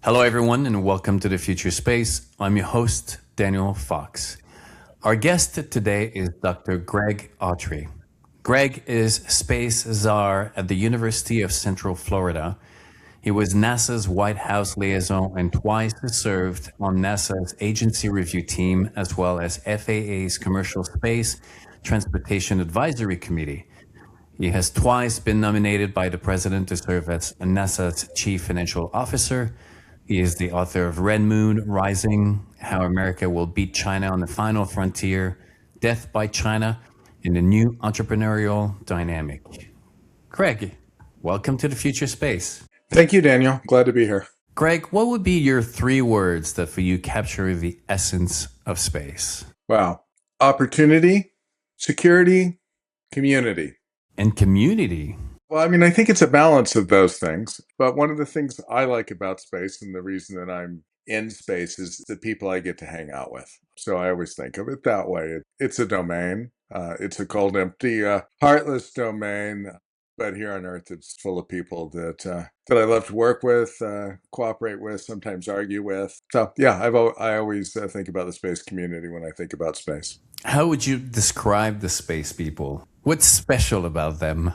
Hello, everyone, and welcome to the Future Space. I'm your host, Daniel Fox. Our guest today is Dr. Greg Autry. Greg is Space Czar at the University of Central Florida. He was NASA's White House liaison and twice served on NASA's agency review team, as well as FAA's Commercial Space Transportation Advisory Committee. He has twice been nominated by the president to serve as NASA's chief financial officer. He is the author of Red Moon Rising, How America Will Beat China on the Final Frontier, Death by China, and the New Entrepreneurial Dynamic. Greg, welcome to the Future Space. Thank you, Daniel. Glad to be here. Greg, what would be your three words that for you capture the essence of space? Wow. Opportunity, security, community. And community. Well, I think it's a balance of those things. But one of the things I like about space and the reason that I'm in space is the people I get to hang out with. So I always think of it that way. It's a domain. It's a cold, empty, heartless domain. But here on Earth, it's full of people that I love to work with, cooperate with, sometimes argue with. So yeah, I always think about the space community when I think about space. How would you describe the space people? What's special about them?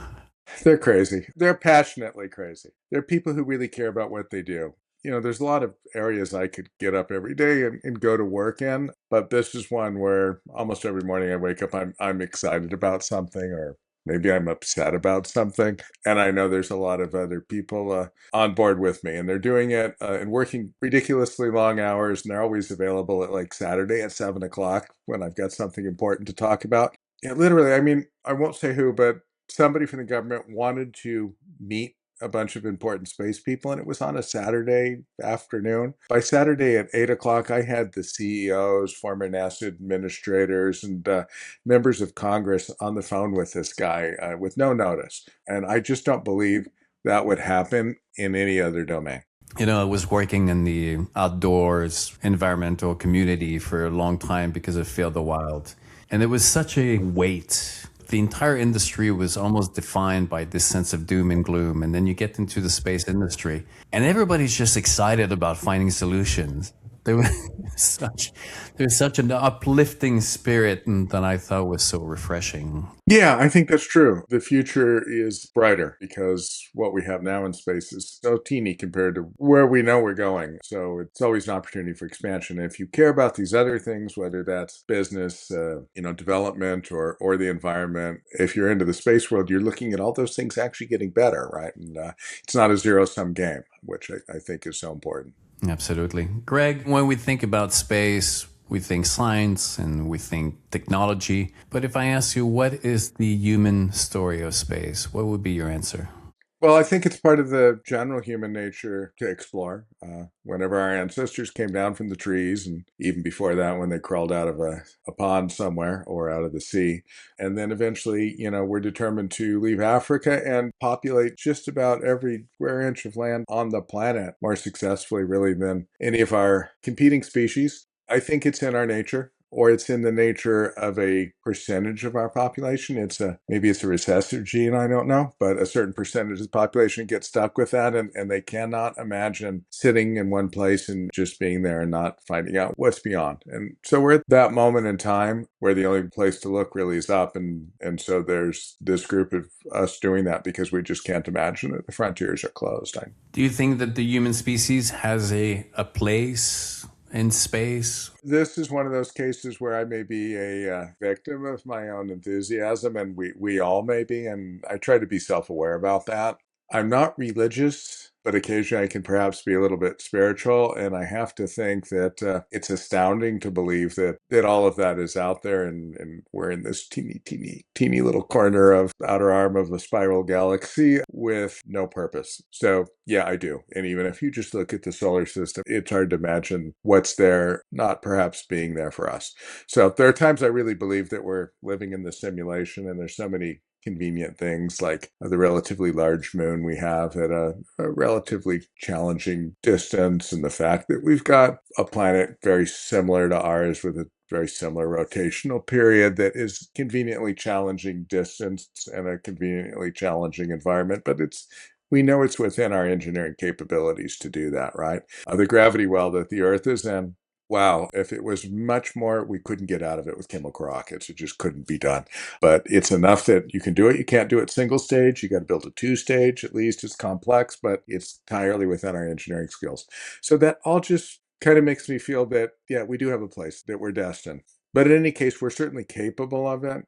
They're crazy. They're passionately crazy. They're people who really care about what they do. There's a lot of areas I could get up every day and go to work in, but this is one where almost every morning I wake up, I'm excited about something, or maybe I'm upset about something. And I know there's a lot of other people on board with me, and they're doing it and working ridiculously long hours. And they're always available at like Saturday at 7 o'clock when I've got something important to talk about. Yeah, literally, I won't say who, but somebody from the government wanted to meet a bunch of important space people, and it was on a Saturday afternoon. By Saturday at 8 o'clock, I had the CEOs, former NASA administrators, and members of Congress on the phone with this guy with no notice. And I just don't believe that would happen in any other domain. I was working in the outdoors environmental community for a long time because of Field the Wild. And there was such a weight. The entire industry was almost defined by this sense of doom and gloom. And then you get into the space industry and everybody's just excited about finding solutions. There was such an uplifting spirit that I thought was so refreshing. Yeah, I think that's true. The future is brighter because what we have now in space is so teeny compared to where we know we're going. So it's always an opportunity for expansion. And if you care about these other things, whether that's business, development or the environment, if you're into the space world, you're looking at all those things actually getting better, right? And it's not a zero-sum game, which I think is so important. Absolutely. Greg, when we think about space, we think science and we think technology. But if I ask you, what is the human story of space? What would be your answer? Well, I think it's part of the general human nature to explore. Whenever our ancestors came down from the trees, and even before that, when they crawled out of a pond somewhere or out of the sea, and then eventually, we're determined to leave Africa and populate just about every square inch of land on the planet more successfully, really, than any of our competing species. I think it's in our nature, or it's in the nature of a percentage of our population. Maybe it's a recessive gene, I don't know, but a certain percentage of the population gets stuck with that, and they cannot imagine sitting in one place and just being there and not finding out what's beyond. And so we're at that moment in time where the only place to look really is up, and so there's this group of us doing that because we just can't imagine it. The frontiers are closed. Do you think that the human species has a place in space? This is one of those cases where I may be a victim of my own enthusiasm, and we all may be, and I try to be self-aware about that. I'm not religious, but occasionally I can perhaps be a little bit spiritual, and I have to think that it's astounding to believe that all of that is out there, and we're in this teeny little corner of outer arm of a spiral galaxy with no purpose. So yeah, I do. And even if you just look at the solar system, it's hard to imagine what's there not perhaps being there for us. So there are times I really believe that we're living in the simulation, and there's so many convenient things like the relatively large moon we have at a relatively challenging distance, and the fact that we've got a planet very similar to ours with a very similar rotational period that is conveniently challenging distance and a conveniently challenging environment, but it's we know it's within our engineering capabilities to do that, right? The gravity well that the Earth is in, wow, if it was much more, we couldn't get out of it with chemical rockets. It just couldn't be done. But it's enough that you can do it. You can't do it single stage. You got to build a two-stage at least. It's complex, but it's entirely within our engineering skills. So that all just kind of makes me feel that, yeah, we do have a place, that we're destined. But in any case, we're certainly capable of it.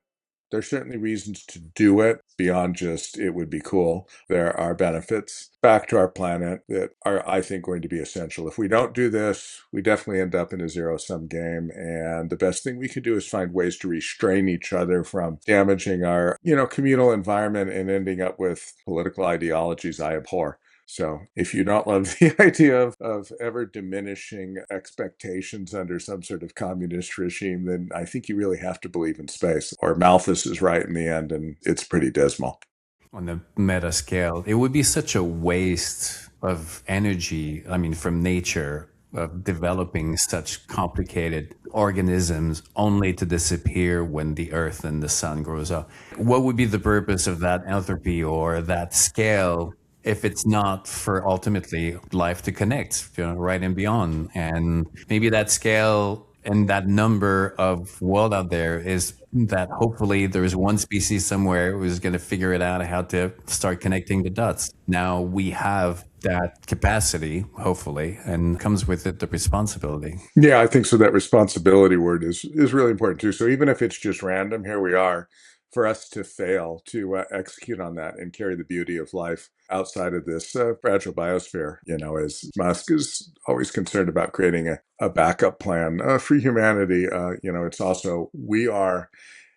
There's certainly reasons to do it beyond just it would be cool. There are benefits back to our planet that are, I think, going to be essential. If we don't do this, we definitely end up in a zero-sum game. And the best thing we could do is find ways to restrain each other from damaging our, communal environment and ending up with political ideologies I abhor. So if you don't love the idea of ever diminishing expectations under some sort of communist regime, then I think you really have to believe in space. Or Malthus is right in the end, and it's pretty dismal. On the meta scale, it would be such a waste of energy, from nature, of developing such complicated organisms only to disappear when the earth and the sun grows up. What would be the purpose of that entropy or that scale if it's not for ultimately life to connect, right and beyond? And maybe that scale and that number of world out there is that hopefully there is one species somewhere who's going to figure it out how to start connecting the dots. Now we have that capacity, hopefully, and comes with it the responsibility. Yeah, I think so. That responsibility word is really important too. So even if it's just random, here we are, for us to fail to execute on that and carry the beauty of life outside of this fragile biosphere, as Musk is always concerned about creating a backup plan for humanity. It's also, we are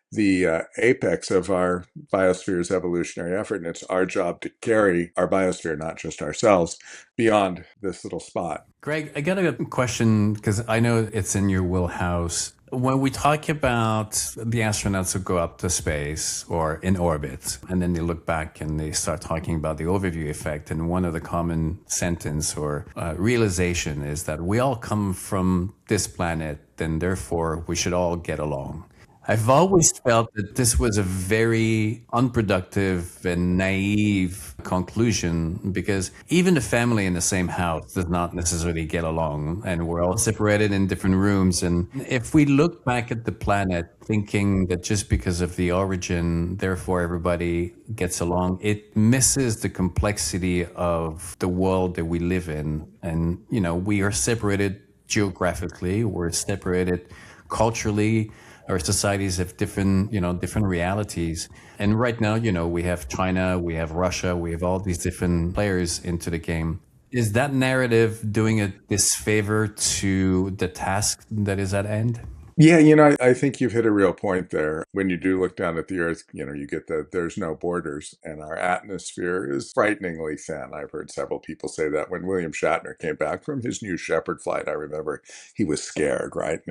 the apex of our biosphere's evolutionary effort, and it's our job to carry our biosphere, not just ourselves, beyond this little spot. Greg, I got a question because I know it's in your wheelhouse. When we talk about the astronauts who go up to space or in orbit, and then they look back and they start talking about the overview effect, and one of the common sentence or realization is that we all come from this planet, and therefore we should all get along. I've always felt that this was a very unproductive and naive conclusion because even a family in the same house does not necessarily get along, and we're all separated in different rooms. And if we look back at the planet thinking that just because of the origin, therefore everybody gets along, it misses the complexity of the world that we live in. And, we are separated geographically, we're separated culturally. Our societies have different realities. And right now, we have China, we have Russia, we have all these different players into the game. Is that narrative doing a disfavor to the task that is at hand? Yeah, I think you've hit a real point there. When you do look down at the Earth, you get that there's no borders, and our atmosphere is frighteningly thin. I've heard several people say that. When William Shatner came back from his New Shepard flight, I remember he was scared, right?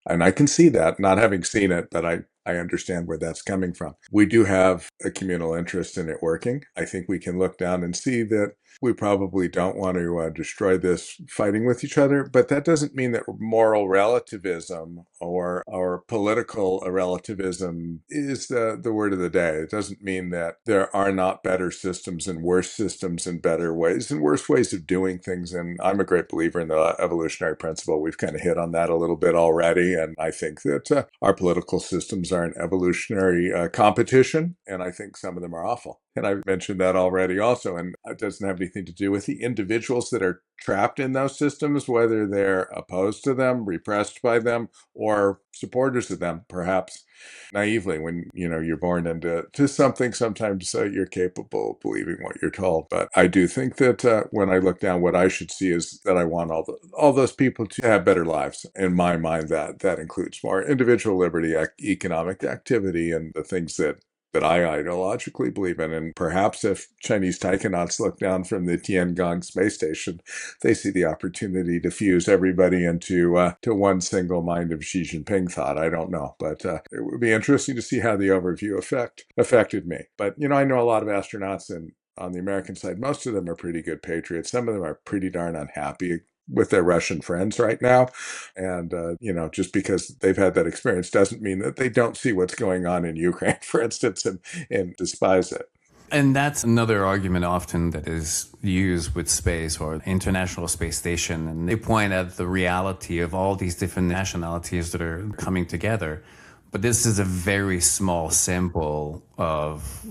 And I can see that, not having seen it, but I understand where that's coming from. We do have a communal interest in it working. I think we can look down and see that we probably don't want to destroy this fighting with each other, but that doesn't mean that moral relativism or political relativism is the word of the day. It doesn't mean that there are not better systems and worse systems and better ways and worse ways of doing things. And I'm a great believer in the evolutionary principle. We've kind of hit on that a little bit already. And I think that our political systems are an evolutionary competition. And I think some of them are awful. And I've mentioned that already also. And it doesn't have anything to do with the individuals that are trapped in those systems, whether they're opposed to them, repressed by them, or supporters of them, perhaps naively. When you're born into something, sometimes you're capable of believing what you're told. But I do think that when I look down, what I should see is that I want all those people to have better lives. In my mind, that includes more individual liberty, economic activity, and the things that I ideologically believe in. And perhaps if Chinese taikonauts look down from the Tiangong space station, they see the opportunity to fuse everybody into to one single mind of Xi Jinping thought. I don't know, but it would be interesting to see how the overview affected me. But, I know a lot of astronauts, and on the American side, most of them are pretty good patriots. Some of them are pretty darn unhappy with their Russian friends right now. And, just because they've had that experience doesn't mean that they don't see what's going on in Ukraine, for instance, and despise it. And that's another argument often that is used with space or International Space Station. And they point at the reality of all these different nationalities that are coming together. But this is a very small sample of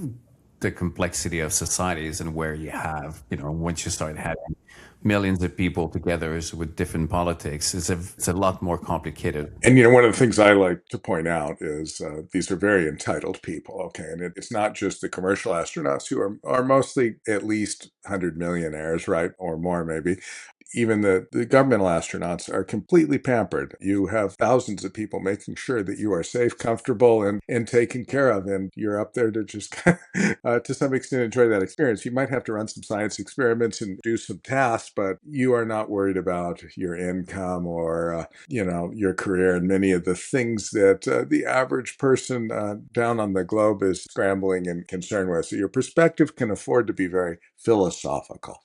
the complexity of societies, and where you have, once you start having millions of people together with different politics, it's a lot more complicated. And, one of the things I like to point out is these are very entitled people, okay? And it's not just the commercial astronauts who are mostly at least 100 millionaires, right? Or more, maybe. Even the governmental astronauts are completely pampered. You have thousands of people making sure that you are safe, comfortable, and taken care of. And you're up there to just, to some extent, enjoy that experience. You might have to run some science experiments and do some tasks, but you are not worried about your income or, your career and many of the things that the average person down on the globe is scrambling and concerned with. So your perspective can afford to be very philosophical.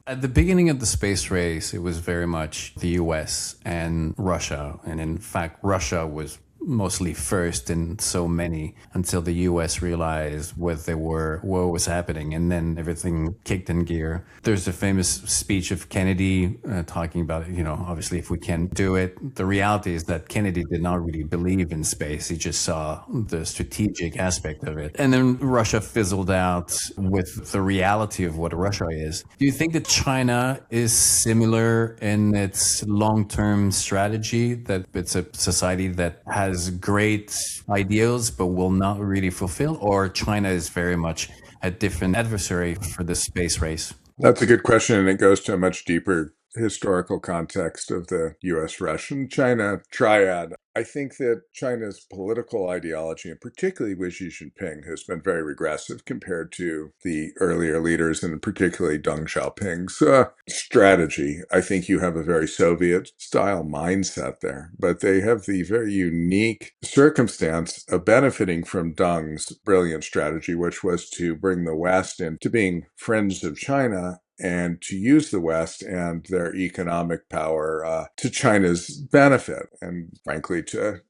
At the beginning of the space race, it was very much the US and Russia. And in fact, Russia was mostly first in so many until the US realized what was happening. And then everything kicked in gear. There's a famous speech of Kennedy talking about, obviously, if we can do it. The reality is that Kennedy did not really believe in space. He just saw the strategic aspect of it. And then Russia fizzled out with the reality of what Russia is. Do you think that China is similar in its long-term strategy, that it's a society that has great ideals but will not really fulfill, or China is very much a different adversary for the space race? That's a good question, and it goes to a much deeper historical context of the US, Russian, China triad. I think that China's political ideology, and particularly with Xi Jinping, has been very regressive compared to the earlier leaders, and particularly Deng Xiaoping's strategy. I think you have a very Soviet-style mindset there, but they have the very unique circumstance of benefiting from Deng's brilliant strategy, which was to bring the West into being friends of China and to use the West and their economic power to China's benefit, and frankly to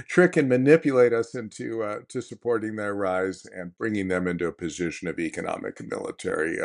trick and manipulate us into to supporting their rise and bringing them into a position of economic and military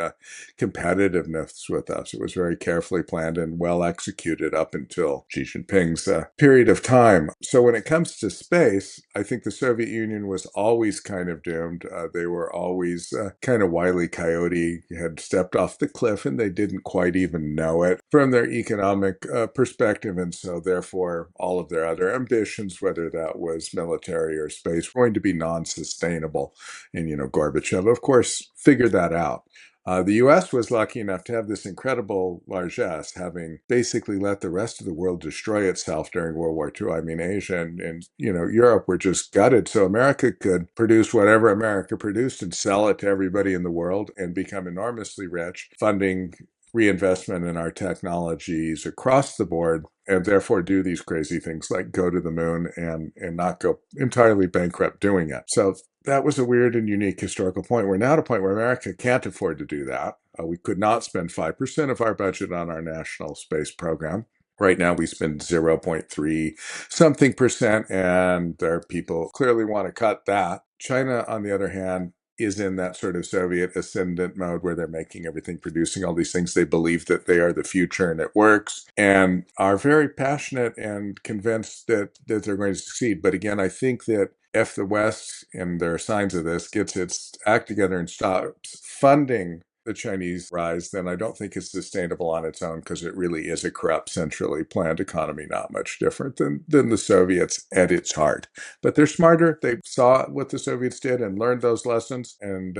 competitiveness with us. It was very carefully planned and well executed up until Xi Jinping's period of time. So when it comes to space, I think the Soviet Union was always kind of doomed. They were always kind of Wile E. Coyote, had stepped off the cliff, and they didn't quite even know it from their economic perspective. And so therefore, all of their other ambitions, whether that was military or space, were going to be non-sustainable. And, Gorbachev, of course, figured that out. The US was lucky enough to have this incredible largesse, having basically let the rest of the world destroy itself during World War II. I mean, Asia and Europe were just gutted. So America could produce whatever America produced and sell it to everybody in the world and become enormously rich, funding reinvestment in our technologies across the board, and therefore do these crazy things like go to the moon and not go entirely bankrupt doing it. So that was a weird and unique historical point. We're now at a point where America can't afford to do that. We could not spend 5% of our budget on our national space program. Right now, we spend 0.3 something percent, and there are people clearly want to cut that. China, on the other hand, is in that sort of Soviet ascendant mode where they're making everything, producing all these things. They believe that they are the future and it works, and are very passionate and convinced that they're going to succeed. But again, I think that if the West, and there are signs of this, gets its act together and stops funding the Chinese rise, then I don't think it's sustainable on its own, because it really is a corrupt, centrally planned economy, not much different than the Soviets at its heart. But they're smarter. They saw what the Soviets did and learned those lessons, and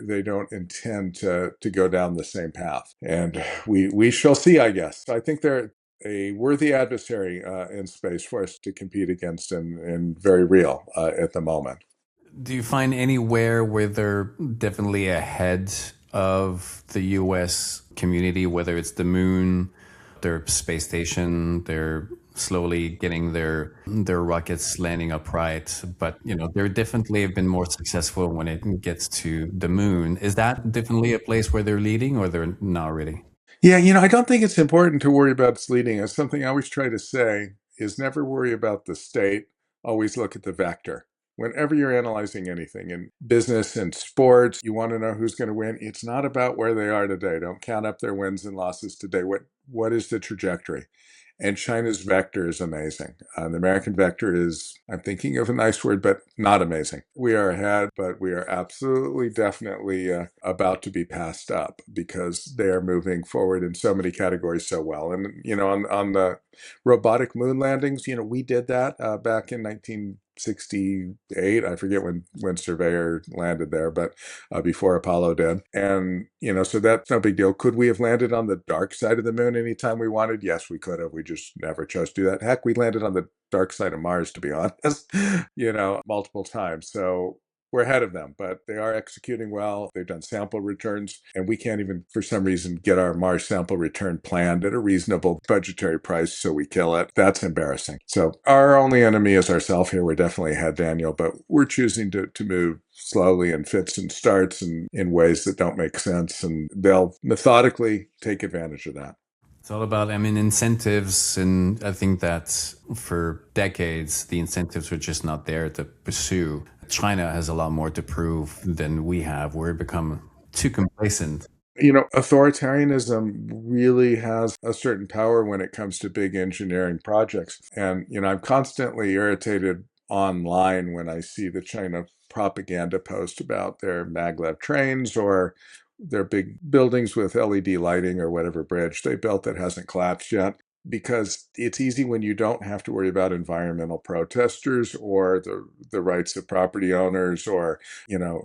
they don't intend to go down the same path. And we shall see, I guess. I think they're a worthy adversary in space for us to compete against, and very real at the moment. Do you find anywhere where they're definitely ahead of the US community, whether it's the moon, their space station, they're slowly getting their rockets landing upright, but they definitely have been more successful when it gets to the moon. Is that definitely a place where they're leading, or they're not really? Yeah, I don't think it's important to worry about its leading. It's something I always try to say is never worry about the state, always look at the vector. Whenever you're analyzing anything in business and sports, you want to know who's going to win. It's not about where they are today. Don't count up their wins and losses today. What is the trajectory? And China's vector is amazing. The American vector is, I'm thinking of a nice word, but not amazing. We are ahead, but we are absolutely, definitely about to be passed up because they are moving forward in so many categories so well. And, on the robotic moon landings, we did that back in 1968. I forget when Surveyor landed there, but before Apollo did. And, so that's no big deal. Could we have landed on the dark side of the moon anytime we wanted? Yes, we could have. We just never chose to do that. Heck, we landed on the dark side of Mars, to be honest, multiple times. So we're ahead of them, but they are executing well. They've done sample returns, and we can't even, for some reason, get our Mars sample return planned at a reasonable budgetary price, so we kill it. That's embarrassing. So our only enemy is ourselves here. We're definitely ahead, Daniel, but we're choosing to move slowly in fits and starts and in ways that don't make sense, and they'll methodically take advantage of that. It's all about, incentives. And I think that for decades, the incentives were just not there to pursue. China has a lot more to prove than we have. We're become too complacent. Authoritarianism really has a certain power when it comes to big engineering projects. And, I'm constantly irritated online when I see the China propaganda post about their maglev trains or their big buildings with LED lighting or whatever bridge they built that hasn't collapsed yet. Because it's easy when you don't have to worry about environmental protesters or the rights of property owners or,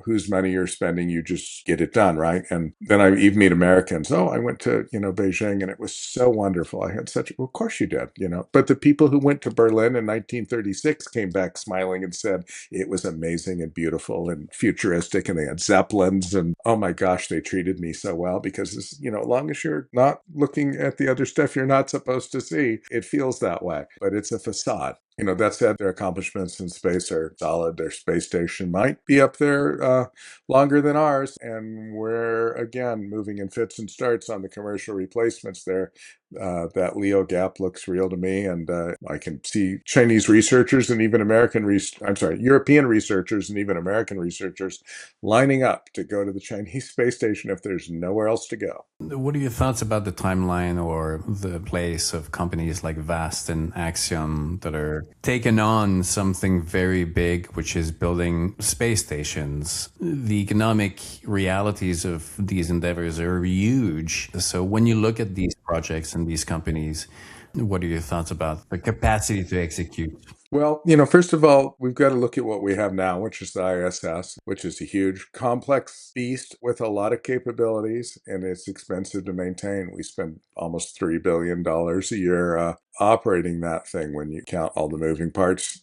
whose money you're spending, you just get it done, right? And then I even meet Americans. Oh, I went to, Beijing and it was so wonderful. I had well, of course you did, But the people who went to Berlin in 1936 came back smiling and said it was amazing and beautiful and futuristic, and they had Zeppelins, and oh my gosh, they treated me so well because, as long as you're not looking at the other stuff you're not supposed to see, it feels that way, but it's a facade. That said, their accomplishments in space are solid. Their space station might be up there longer than ours, and we're, again, moving in fits and starts on the commercial replacements there. That Leo gap looks real to me, and I can see Chinese researchers and even European researchers and even American researchers lining up to go to the Chinese space station if there's nowhere else to go. What are your thoughts about the timeline or the place of companies like Vast and Axiom that are taking on something very big, which is building space stations? The economic realities of these endeavors are huge. So when you look at these projects and these companies, what are your thoughts about the capacity to execute? Well, first of all, we've got to look at what we have now, which is the ISS, which is a huge, complex beast with a lot of capabilities, and it's expensive to maintain. We spend almost $3 billion a year operating that thing when you count all the moving parts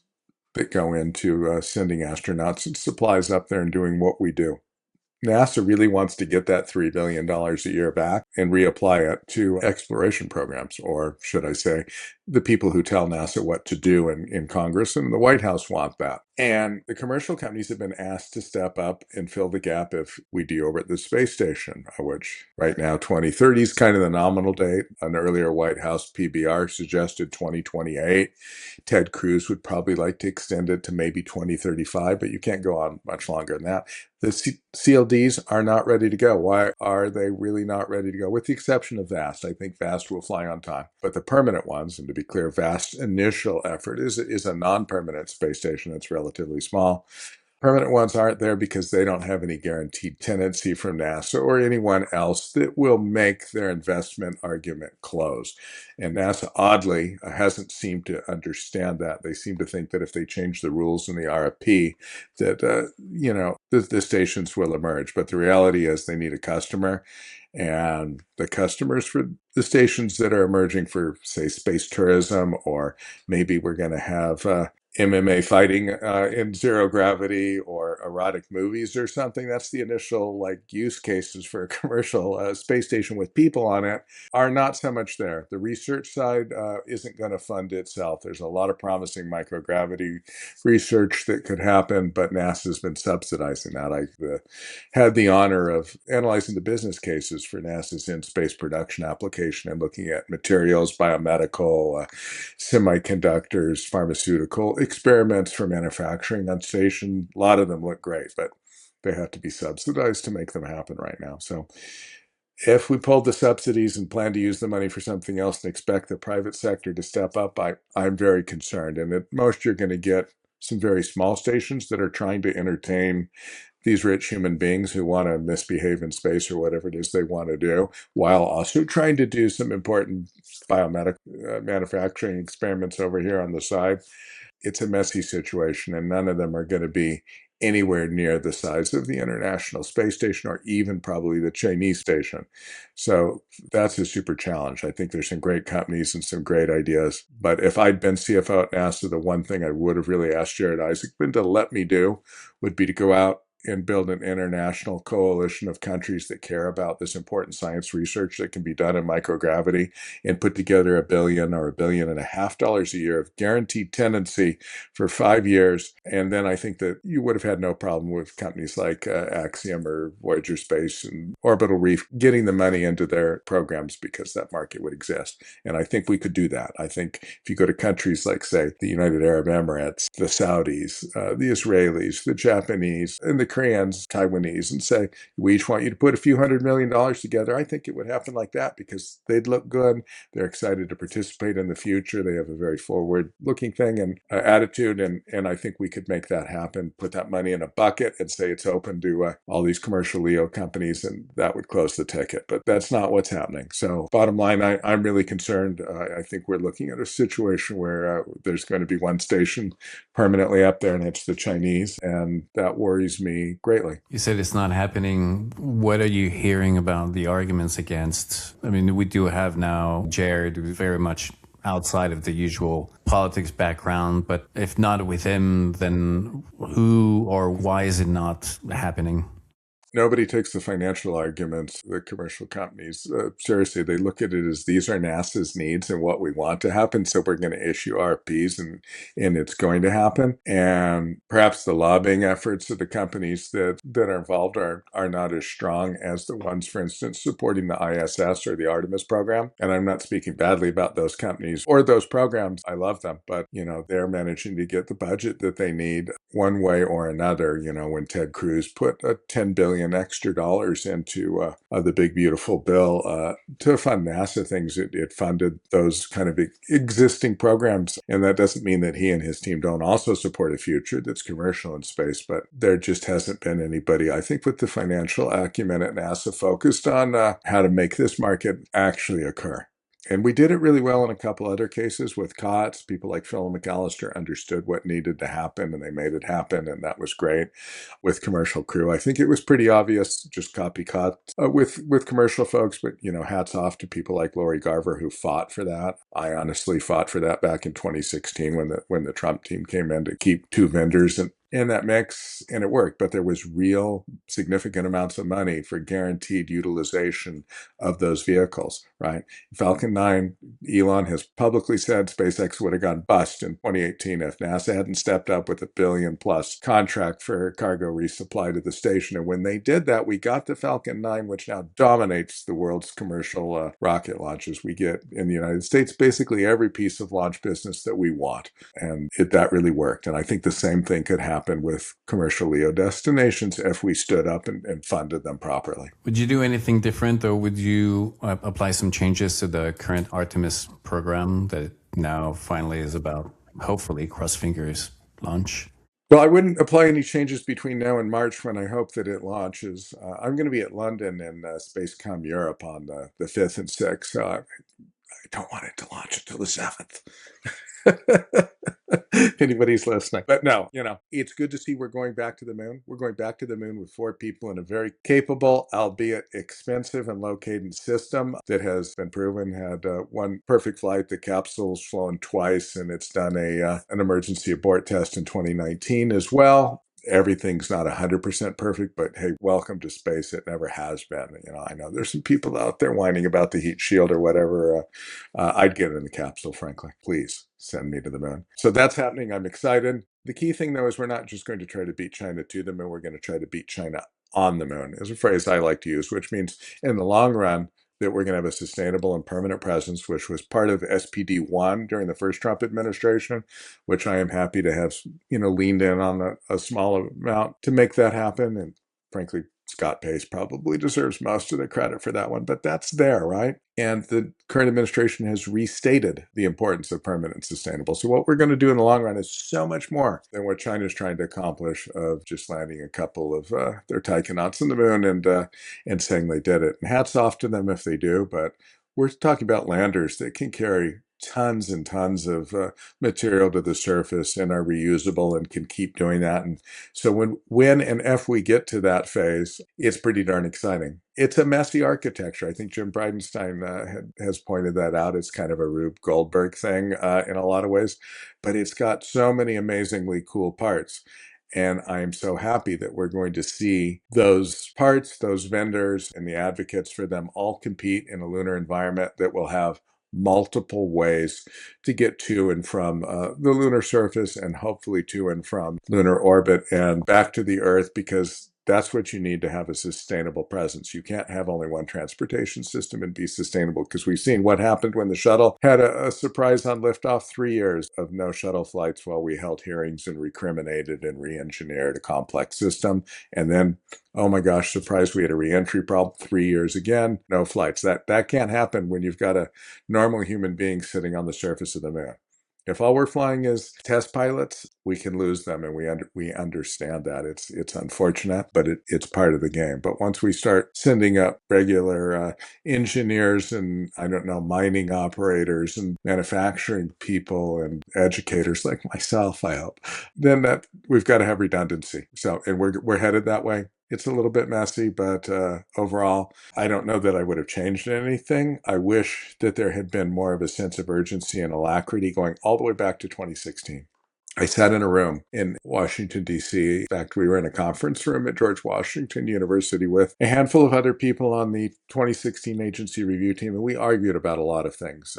that go into sending astronauts and supplies up there and doing what we do. NASA really wants to get that $3 billion a year back and reapply it to exploration programs, or should I say, the people who tell NASA what to do in Congress and the White House want that. And the commercial companies have been asked to step up and fill the gap if we deorbit the space station, which right now 2030 is kind of the nominal date. An earlier White House PBR suggested 2028. Ted Cruz would probably like to extend it to maybe 2035, but you can't go on much longer than that. The CLDs are not ready to go. Why are they really not ready to go? With the exception of VAST. I think VAST will fly on time. But the permanent ones, and to be clear, VAST's initial effort is a non-permanent space station that's relatively small. Permanent ones aren't there because they don't have any guaranteed tenancy from NASA or anyone else that will make their investment argument close. And NASA, oddly, hasn't seemed to understand that. They seem to think that if they change the rules in the RFP, that, the stations will emerge. But the reality is they need a customer. And the customers for the stations that are emerging for, say, space tourism, or maybe we're going to have MMA fighting in zero gravity or erotic movies or something. That's the initial use cases for a commercial space station with people on it, are not so much there. The research side isn't going to fund itself. There's a lot of promising microgravity research that could happen, but NASA's been subsidizing that. I had the honor of analyzing the business cases for NASA's in-space production application and looking at materials, biomedical, semiconductors, pharmaceutical, experiments for manufacturing on station. A lot of them look great, but they have to be subsidized to make them happen right now. So if we pulled the subsidies and plan to use the money for something else and expect the private sector to step up, I'm very concerned. And at most, you're going to get some very small stations that are trying to entertain these rich human beings who want to misbehave in space or whatever it is they want to do, while also trying to do some important biomedical manufacturing experiments over here on the side. It's a messy situation, and none of them are going to be anywhere near the size of the International Space Station or even probably the Chinese station. So that's a super challenge. I think there's some great companies and some great ideas. But if I'd been CFO at NASA, the one thing I would have really asked Jared Isaacman to let me do would be to go out and build an international coalition of countries that care about this important science research that can be done in microgravity, and put together $1 billion or $1.5 billion a year of guaranteed tenancy for 5 years. And then I think that you would have had no problem with companies like Axiom or Voyager Space and Orbital Reef getting the money into their programs, because that market would exist. And I think we could do that. I think if you go to countries like, say, the United Arab Emirates, the Saudis, the Israelis, the Japanese, and the Koreans, Taiwanese, and say, we each want you to put a few $100 million together, I think it would happen like that, because they'd look good. They're excited to participate in the future. They have a very forward-looking thing and attitude, and I think we could make that happen, put that money in a bucket and say it's open to all these commercial LEO companies, and that would close the ticket. But that's not what's happening. So bottom line, I'm really concerned. I think we're looking at a situation where there's going to be one station permanently up there, and it's the Chinese, and that worries me greatly. You said it's not happening. What are you hearing about the arguments against? I mean, we do have now Jared, who's very much outside of the usual politics background, but if not with him, then who or why is it not happening? Nobody takes the financial arguments, the commercial companies, seriously. They look at it as these are NASA's needs and what we want to happen, so we're going to issue RFPs, and it's going to happen. And perhaps the lobbying efforts of the companies that are involved are not as strong as the ones, for instance, supporting the ISS or the Artemis program. And I'm not speaking badly about those companies or those programs. I love them, but they're managing to get the budget that they need one way or another. When Ted Cruz put a $10 billion extra dollars into the big beautiful bill to fund NASA things, it funded those kind of existing programs. And that doesn't mean that he and his team don't also support a future that's commercial in space, but there just hasn't been anybody, I think, with the financial acumen at NASA focused on how to make this market actually occur. And we did it really well in a couple other cases with COTS. People like Phil McAllister understood what needed to happen, and they made it happen, and that was great. With Commercial Crew, I think it was pretty obvious, just copycat with commercial folks, but hats off to people like Lori Garver who fought for that. I honestly fought for that back in 2016 when the Trump team came in to keep two vendors in that mix, and it worked. But there was real significant amounts of money for guaranteed utilization of those vehicles, right? Falcon 9, Elon has publicly said SpaceX would have gone bust in 2018 if NASA hadn't stepped up with $1 billion+ contract for cargo resupply to the station. And when they did that, we got the Falcon 9, which now dominates the world's commercial rocket launches. We get in the United States basically every piece of launch business that we want. And that really worked. And I think the same thing could happen with commercial LEO destinations if we stood up and funded them properly. Would you do anything different, or would you apply some changes to the current Artemis program that now finally is about, hopefully, cross fingers, launch? Well, I wouldn't apply any changes between now and March when I hope that it launches. I'm going to be at London and SpaceCom Europe on the 5th and 6th, so I don't want it to launch until the 7th. Anybody's listening. But no, it's good to see we're going back to the moon. We're going back to the moon with 4 people in a very capable, albeit expensive and low cadence system that has been proven, had one perfect flight. The capsule's flown twice, and it's done an emergency abort test in 2019 as well. Everything's not 100% perfect, but hey, welcome to space. It never has been. I know there's some people out there whining about the heat shield or whatever. I'd get in the capsule, frankly. Please send me to the moon. So that's happening. I'm excited. The key thing, though, is we're not just going to try to beat China to the moon. We're going to try to beat China on the moon, is a phrase I like to use, which means in the long run, that we're going to have a sustainable and permanent presence, which was part of SPD-1 during the first Trump administration, which I am happy to have, leaned in on a small amount to make that happen. And frankly, Scott Pace probably deserves most of the credit for that one, but that's there, right? And the current administration has restated the importance of permanent and sustainable. So what we're going to do in the long run is so much more than what China's trying to accomplish of just landing a couple of their taikonauts on the moon and saying they did it. And hats off to them if they do, but we're talking about landers that can carry tons and tons of material to the surface and are reusable and can keep doing that. And so when and if we get to that phase, it's pretty darn exciting. It's a messy architecture. I think Jim Bridenstine has pointed that out. It's kind of a Rube Goldberg thing in a lot of ways, but it's got so many amazingly cool parts. And I'm so happy that we're going to see those parts, those vendors, and the advocates for them all compete in a lunar environment that will have multiple ways to get to and from the lunar surface and hopefully to and from lunar orbit and back to the Earth, because that's what you need to have a sustainable presence. You can't have only one transportation system and be sustainable, because we've seen what happened when the shuttle had a surprise on liftoff, 3 years of no shuttle flights while we held hearings and recriminated and re-engineered a complex system. And then, oh my gosh, surprise, we had a re-entry problem, 3 years again, no flights. That can't happen when you've got a normal human being sitting on the surface of the moon. If all we're flying is test pilots, we can lose them, and we understand that. It's unfortunate, but it's part of the game. But once we start sending up regular engineers and, I don't know, mining operators and manufacturing people and educators like myself, I hope, then that we've got to have redundancy. So, and we're headed that way. It's a little bit messy, but overall, I don't know that I would have changed anything. I wish that there had been more of a sense of urgency and alacrity going all the way back to 2016. I sat in a room in Washington, D.C. In fact, we were in a conference room at George Washington University with a handful of other people on the 2016 agency review team, and we argued about a lot of things.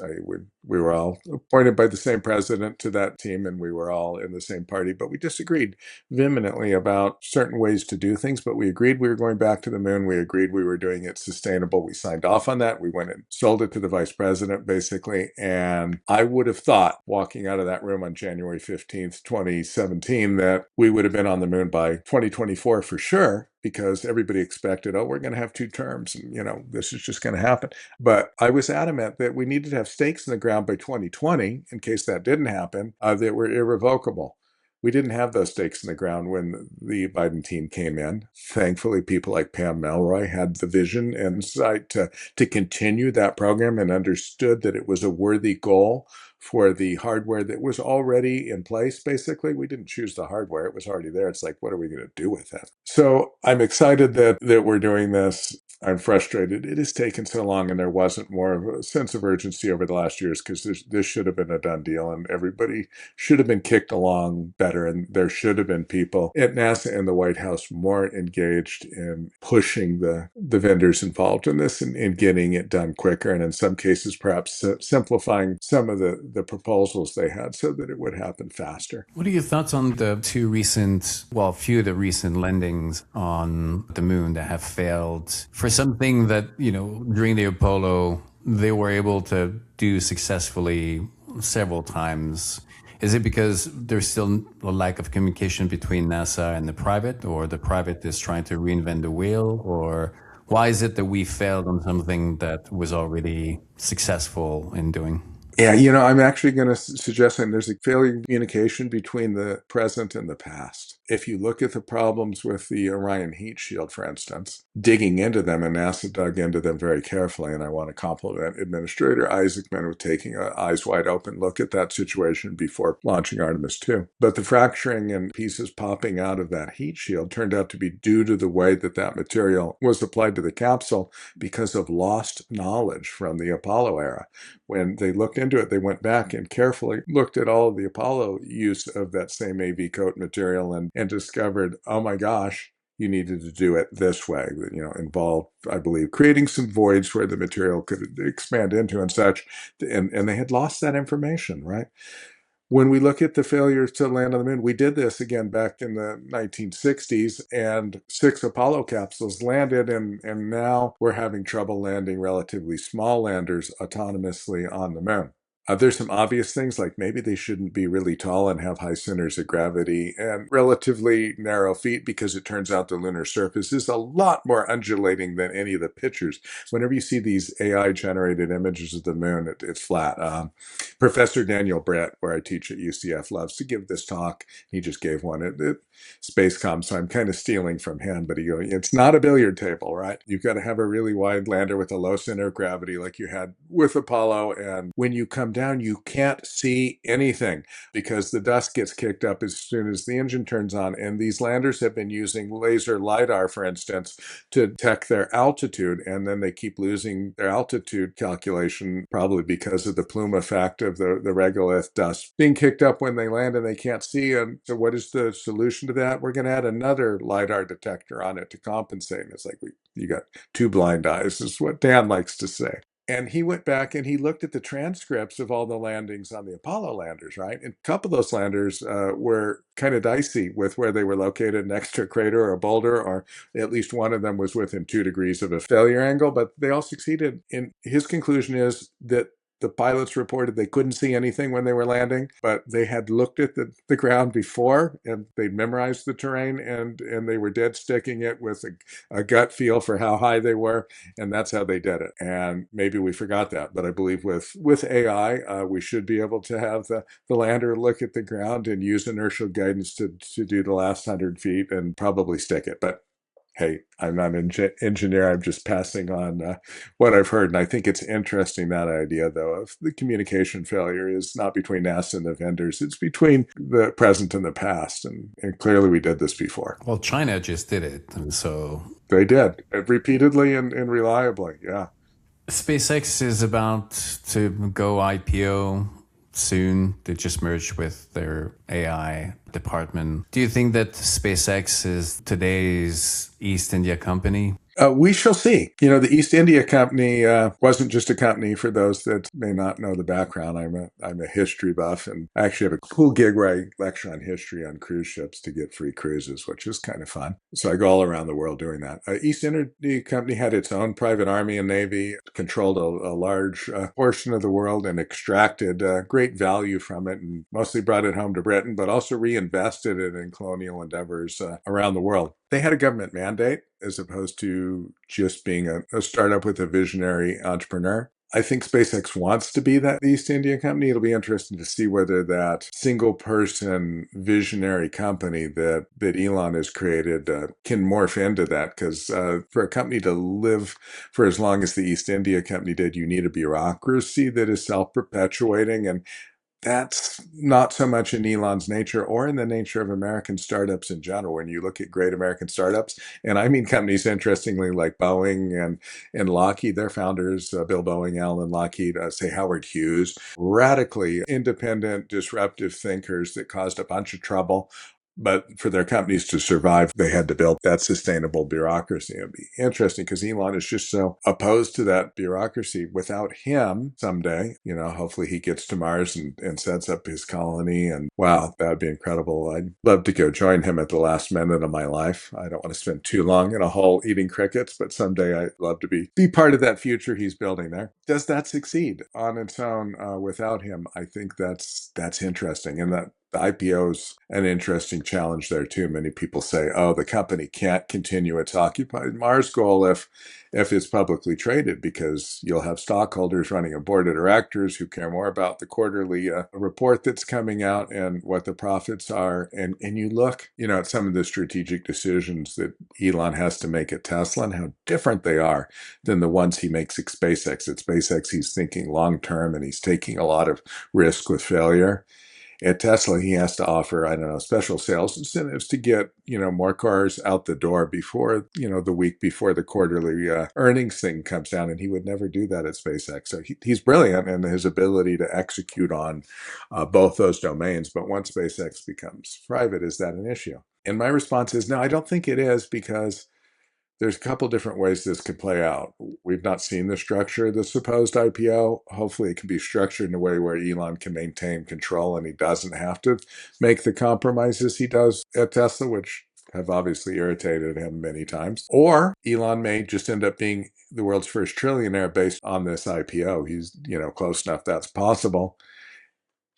We were all appointed by the same president to that team, and we were all in the same party, but we disagreed vehemently about certain ways to do things, but we agreed we were going back to the moon. We agreed we were doing it sustainable. We signed off on that. We went and sold it to the vice president, basically, and I would have thought, walking out of that room on January 15th, 2017, that we would have been on the moon by 2024 for sure, because everybody expected, oh, we're going to have 2 terms and, this is just going to happen. But I was adamant that we needed to have stakes in the ground by 2020 in case that didn't happen, that were irrevocable. We didn't have those stakes in the ground when the Biden team came in. Thankfully, people like Pam Melroy had the vision and insight to continue that program and understood that it was a worthy goal for the hardware that was already in place. Basically, we didn't choose the hardware. It was already there. It's like, what are we going to do with it? So I'm excited that we're doing this. I'm frustrated it has taken so long, and there wasn't more of a sense of urgency over the last years, because this should have been a done deal, and everybody should have been kicked along better, and there should have been people at NASA and the White House more engaged in pushing the vendors involved in this and getting it done quicker, and in some cases perhaps simplifying some of the proposals they had so that it would happen faster. What are your thoughts on the few of the recent landings on the moon that have failed? For something that, during the Apollo, they were able to do successfully several times. Is it because there's still a lack of communication between NASA and the private, or the private is trying to reinvent the wheel? Or why is it that we failed on something that was already successful in doing? Yeah, I'm actually going to suggest that there's a failure in communication between the present and the past. If you look at the problems with the Orion heat shield, for instance, digging into them, and NASA dug into them very carefully, and I want to compliment Administrator Isaacman with taking an eyes wide open look at that situation before launching Artemis 2. But the fracturing and pieces popping out of that heat shield turned out to be due to the way that material was applied to the capsule because of lost knowledge from the Apollo era. When they looked into it, they went back and carefully looked at all of the Apollo use of that same AV coat material and discovered, oh my gosh, you needed to do it this way. Involved, I believe, creating some voids where the material could expand into and such. And they had lost that information, right? When we look at the failures to land on the moon, we did this again back in the 1960s, and 6 Apollo capsules landed, and now we're having trouble landing relatively small landers autonomously on the moon. There's some obvious things like maybe they shouldn't be really tall and have high centers of gravity and relatively narrow feet, because it turns out the lunar surface is a lot more undulating than any of the pictures. Whenever you see these AI generated images of the moon, it's flat. Professor Daniel Brett, where I teach at UCF, loves to give this talk. He just gave one at SpaceCom, so I'm kind of stealing from him, but he goes, it's not a billiard table, right? You've got to have a really wide lander with a low center of gravity like you had with Apollo, and when you come down, you can't see anything because the dust gets kicked up as soon as the engine turns on, and these landers have been using laser LiDAR, for instance, to detect their altitude, and then they keep losing their altitude calculation, probably because of the plume effect of the regolith dust being kicked up when they land and they can't see. And so what is the solution to that? We're going to add another LiDAR detector on it to compensate. And it's like, you got two blind eyes, is what Dan likes to say. And he went back and he looked at the transcripts of all the landings on the Apollo landers, right? And a couple of those landers were kind of dicey with where they were located, next to a crater or a boulder, or at least one of them was within 2 degrees of a failure angle, but they all succeeded. And his conclusion is that the pilots reported they couldn't see anything when they were landing, but they had looked at the ground before, and they'd memorized the terrain, and they were dead sticking it with a gut feel for how high they were, and that's how they did it. And maybe we forgot that, but I believe with AI, we should be able to have the lander look at the ground and use inertial guidance to do the last 100 feet and probably stick it. But hey, I'm not an engineer. I'm just passing on what I've heard. And I think it's interesting, that idea, though, of the communication failure is not between NASA and the vendors. It's between the present and the past. And clearly we did this before. Well, China just did it. And so they did, repeatedly and reliably. Yeah. SpaceX is about to go IPO soon. They just merged with their AI department. Do you think that SpaceX is today's East India company? We shall see. You know, the East India Company wasn't just a company, for those that may not know the background. I'm a history buff, and I actually have a cool gig where I lecture on history on cruise ships to get free cruises, which is kind of fun. So I go all around the world doing that. East India Company had its own private army and navy, controlled a large portion of the world, and extracted great value from it, and mostly brought it home to Britain, but also reinvested it in colonial endeavors around the world. They had a government mandate as opposed to just being a startup with a visionary entrepreneur. I think SpaceX wants to be that East India Company. It'll be interesting to see whether that single person visionary company that Elon has created can morph into that. Because for a company to live for as long as the East India Company did, you need a bureaucracy that is self-perpetuating, and that's not so much in Elon's nature or in the nature of American startups in general. When you look at great American startups, and I mean companies, interestingly, like Boeing and Lockheed, their founders, Bill Boeing, Alan Lockheed, say Howard Hughes, radically independent, disruptive thinkers that caused a bunch of trouble. But for their companies to survive, they had to build that sustainable bureaucracy. It'd be interesting because Elon is just so opposed to that bureaucracy. Without him, someday, hopefully he gets to Mars and sets up his colony. And wow, that would be incredible. I'd love to go join him at the last minute of my life. I don't want to spend too long in a hole eating crickets, but someday I'd love to be part of that future he's building there. Does that succeed on its own without him? I think that's interesting. And that the IPO's an interesting challenge there too. Many people say, "Oh, the company can't continue its occupied Mars goal if it's publicly traded, because you'll have stockholders running a board of directors who care more about the quarterly report that's coming out and what the profits are." And you look, at some of the strategic decisions that Elon has to make at Tesla and how different they are than the ones he makes at SpaceX. At SpaceX, he's thinking long term and he's taking a lot of risk with failure. At Tesla, he has to offer, special sales incentives to get, more cars out the door before, the week before the quarterly earnings thing comes down. And he would never do that at SpaceX. So he's brilliant in his ability to execute on both those domains. But once SpaceX becomes private, is that an issue? And my response is no, I don't think it is, because There's a couple different ways this could play out. We've not seen the structure of the supposed IPO. Hopefully it can be structured in a way where Elon can maintain control and he doesn't have to make the compromises he does at Tesla, which have obviously irritated him many times. Or Elon may just end up being the world's first trillionaire based on this IPO. He's, close enough that's possible.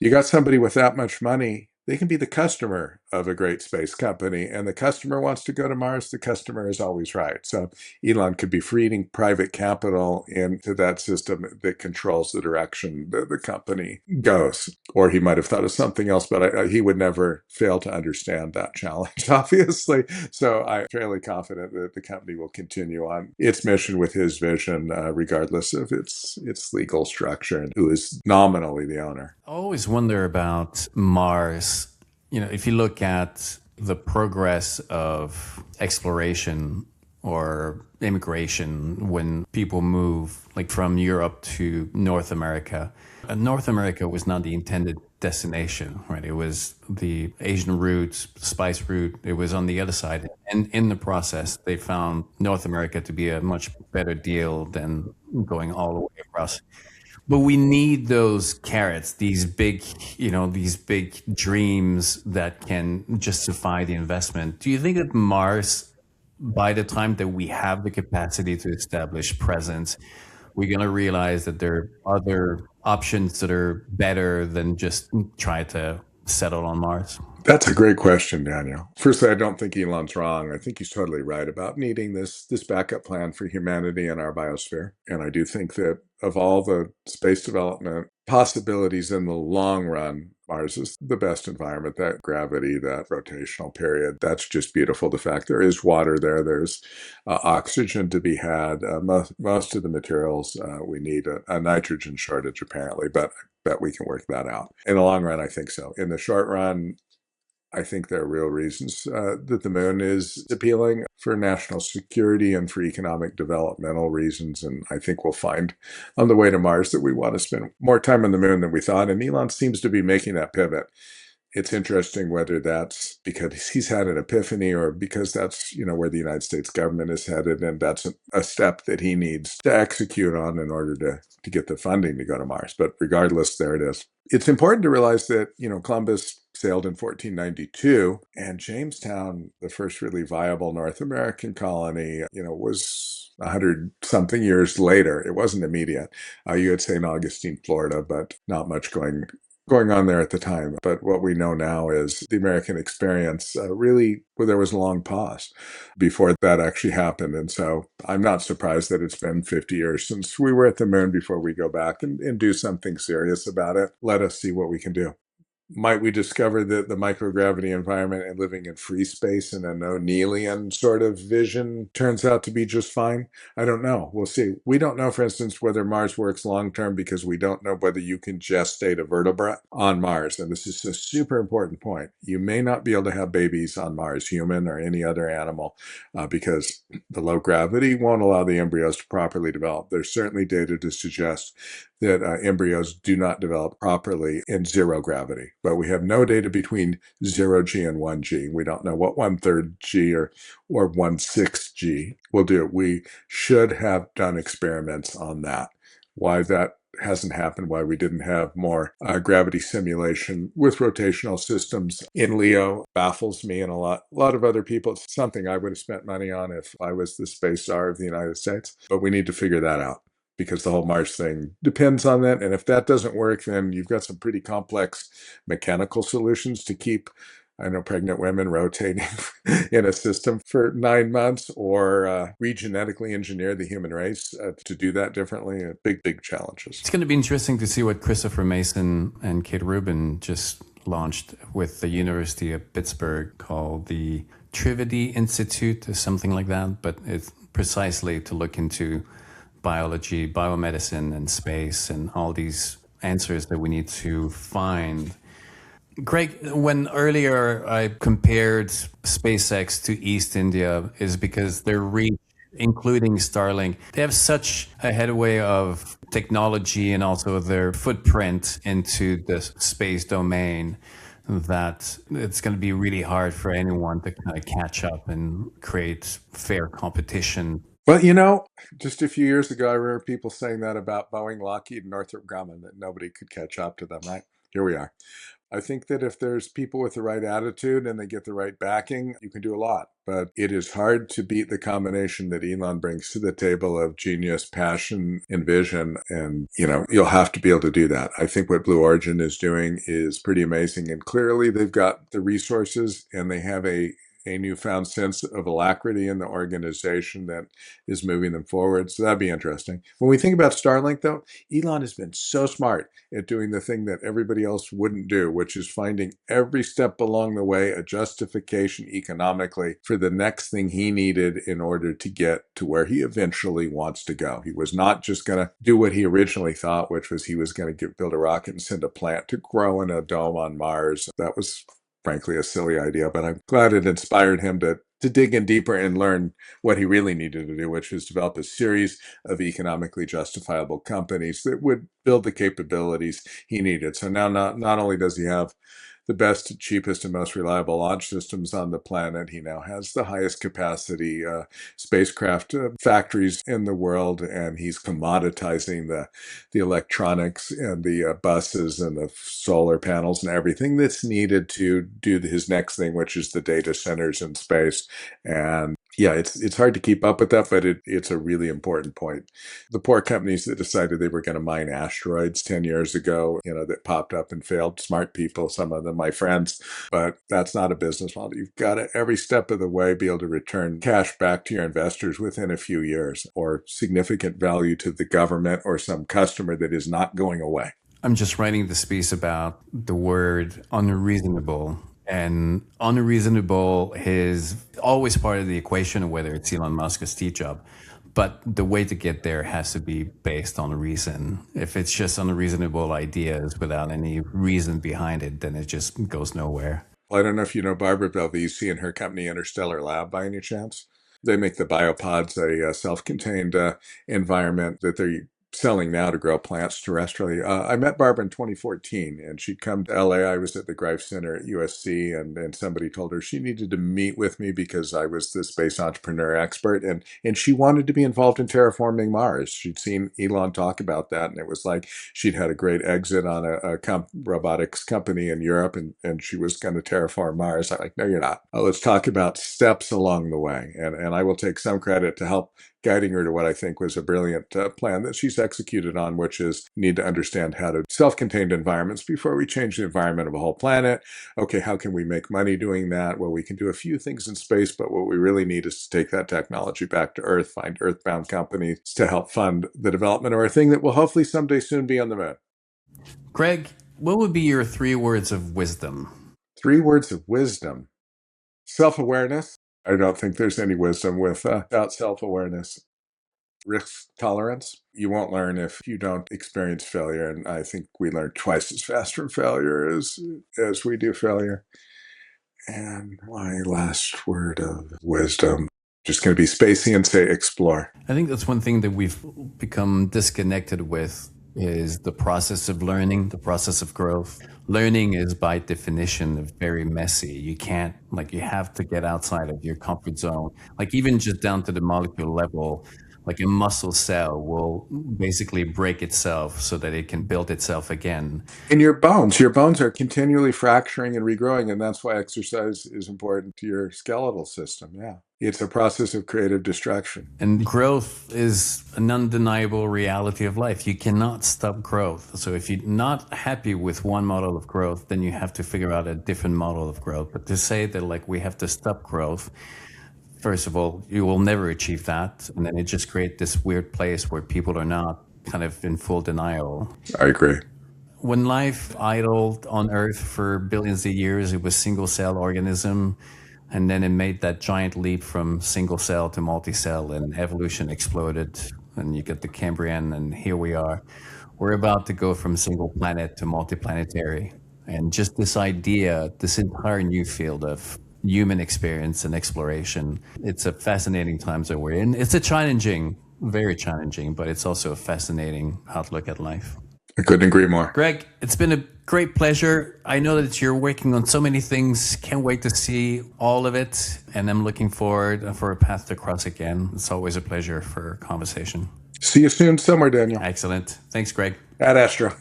You got somebody with that much money, they can be the customer of a great space company, and the customer wants to go to Mars. The customer is always right. So Elon could be feeding private capital into that system that controls the direction that the company goes. Or he might have thought of something else, but he would never fail to understand that challenge, obviously. So I'm fairly confident that the company will continue on its mission with his vision, regardless of its legal structure and who is nominally the owner. I always wonder about Mars. If you look at the progress of exploration or immigration when people move like from Europe to North America, North America was not the intended destination, right? It was the Asian route, spice route. It was on the other side. And in the process, they found North America to be a much better deal than going all the way across. But we need those carrots, these big dreams that can justify the investment. Do you think that Mars, by the time that we have the capacity to establish presence, we're going to realize that there are other options that are better than just try to settle on Mars? That's a great question, Daniel. Firstly, I don't think Elon's wrong. I think he's totally right about needing this backup plan for humanity and our biosphere. And I do think that of all the space development possibilities in the long run, Mars is the best environment. That gravity, that rotational period, that's just beautiful. The fact there is water there, there's oxygen to be had. Most of the materials, we need a nitrogen shortage apparently, but I bet we can work that out. In the long run, I think so. In the short run, I think there are real reasons that the moon is appealing for national security and for economic developmental reasons. And I think we'll find on the way to Mars that we want to spend more time on the moon than we thought. And Elon seems to be making that pivot. It's interesting whether that's because he's had an epiphany or because that's, where the United States government is headed. And that's a step that he needs to execute on in order to get the funding to go to Mars. But regardless, there it is. It's important to realize that, Columbus sailed in 1492 and Jamestown, the first really viable North American colony, was 100 something years later. It wasn't immediate. You had St. Augustine, Florida, but not much going on there at the time. But what we know now is the American experience there was a long pause before that actually happened. And so I'm not surprised that it's been 50 years since we were at the moon before we go back and do something serious about it. Let us see what we can do. Might we discover that the microgravity environment and living in free space in an O'Neillian sort of vision turns out to be just fine? I don't know. We'll see. We don't know, for instance, whether Mars works long-term because we don't know whether you can gestate a vertebra on Mars. And this is a super important point. You may not be able to have babies on Mars, human or any other animal, because the low gravity won't allow the embryos to properly develop. There's certainly data to suggest that embryos do not develop properly in zero gravity. But we have no data between 0G and 1G. We don't know what 1/3 G or 1/6 G will do. We should have done experiments on that. Why that hasn't happened, why we didn't have more gravity simulation with rotational systems in Leo baffles me and a lot of other people. It's something I would have spent money on if I was the space czar of the United States. But we need to figure that out, because the whole Mars thing depends on that. And if that doesn't work, then you've got some pretty complex mechanical solutions to keep, pregnant women rotating in a system for 9 months, or regenetically engineer the human race to do that differently. Big challenges. It's going to be interesting to see what Christopher Mason and Kate Rubin just launched with the University of Pittsburgh, called the Trivedi Institute or something like that. But it's precisely to look into biology, biomedicine, and space, and all these answers that we need to find. Greg, when earlier I compared SpaceX to East India, is because their reach, including Starlink, they have such a headway of technology and also their footprint into the space domain that it's going to be really hard for anyone to kind of catch up and create fair competition. Well, just a few years ago, I remember people saying that about Boeing, Lockheed, and Northrop Grumman, that nobody could catch up to them, right? Here we are. I think that if there's people with the right attitude and they get the right backing, you can do a lot. But it is hard to beat the combination that Elon brings to the table of genius, passion, and vision. And, you'll have to be able to do that. I think what Blue Origin is doing is pretty amazing. And clearly they've got the resources and they have a newfound sense of alacrity in the organization that is moving them forward. So that'd be interesting. When we think about Starlink, though, Elon has been so smart at doing the thing that everybody else wouldn't do, which is finding every step along the way a justification economically for the next thing he needed in order to get to where he eventually wants to go. He was not just going to do what he originally thought, which was he was going to build a rocket and send a plant to grow in a dome on Mars. That was frankly a silly idea, but I'm glad it inspired him to dig in deeper and learn what he really needed to do, which is develop a series of economically justifiable companies that would build the capabilities he needed. So now not only does he have the best, cheapest, and most reliable launch systems on the planet, he now has the highest capacity spacecraft factories in the world, and he's commoditizing the electronics and the buses and the solar panels and everything that's needed to do his next thing, which is the data centers in space. And yeah, it's hard to keep up with that, but it's a really important point. The poor companies that decided they were going to mine asteroids 10 years ago, that popped up and failed, smart people, some of them my friends, but that's not a business model. You've got to, every step of the way, be able to return cash back to your investors within a few years, or significant value to the government or some customer that is not going away. I'm just writing this piece about the word unreasonable. And unreasonable is always part of the equation, whether it's Elon Musk or Steve Jobs. But the way to get there has to be based on reason. If it's just unreasonable ideas without any reason behind it, then it just goes nowhere. Well, I don't know if you know Barbara Belvisi and her company Interstellar Lab by any chance. They make the biopods, a self-contained environment that they're selling now to grow plants terrestrially. I met Barbara in 2014, and she'd come to LA. I was at the Greif Center at USC, and somebody told her she needed to meet with me because I was the space entrepreneur expert, and she wanted to be involved in terraforming Mars. She'd seen Elon talk about that, and it was like she'd had a great exit on a robotics company in Europe, and she was going to terraform Mars. I'm like, no, you're not. Let's talk about steps along the way, and I will take some credit to help guiding her to what I think was a brilliant plan that she's executed on, which is need to understand how to self-contained environments before we change the environment of a whole planet. Okay, how can we make money doing that? Well, we can do a few things in space, but what we really need is to take that technology back to Earth, find Earthbound companies to help fund the development of our thing that will hopefully someday soon be on the moon. Greg, what would be your 3 words of wisdom? 3 words of wisdom. Self-awareness. I don't think there's any wisdom without self-awareness. Risk tolerance. You won't learn if you don't experience failure, and I think we learn twice as fast from failure as we do failure. And my last word of wisdom, just going to be spacey and say explore. I think that's one thing that we've become disconnected with is the process of learning, the process of growth. Learning is by definition very messy. You can't, you have to get outside of your comfort zone. Even just down to the molecule level, a muscle cell will basically break itself so that it can build itself again. In your bones are continually fracturing and regrowing, and that's why exercise is important to your skeletal system. Yeah. It's a process of creative destruction. And growth is an undeniable reality of life. You cannot stop growth. So if you're not happy with one model of growth, then you have to figure out a different model of growth. But to say that we have to stop growth, first of all, you will never achieve that. And then it just creates this weird place where people are not kind of in full denial. I agree. When life idled on Earth for billions of years, it was single-cell organism. And then it made that giant leap from single cell to multi-cell, and evolution exploded. And you get the Cambrian, and here we are. We're about to go from single planet to multiplanetary. And just this idea, this entire new field of human experience and exploration, it's a fascinating times that we're in. It's a challenging, very challenging, but it's also a fascinating outlook at life. I couldn't agree more. Greg, it's been a great pleasure. I know that you're working on so many things. Can't wait to see all of it. And I'm looking forward for a path to cross again. It's always a pleasure for a conversation. See you soon somewhere, Daniel. Excellent. Thanks, Greg. Ad Astra.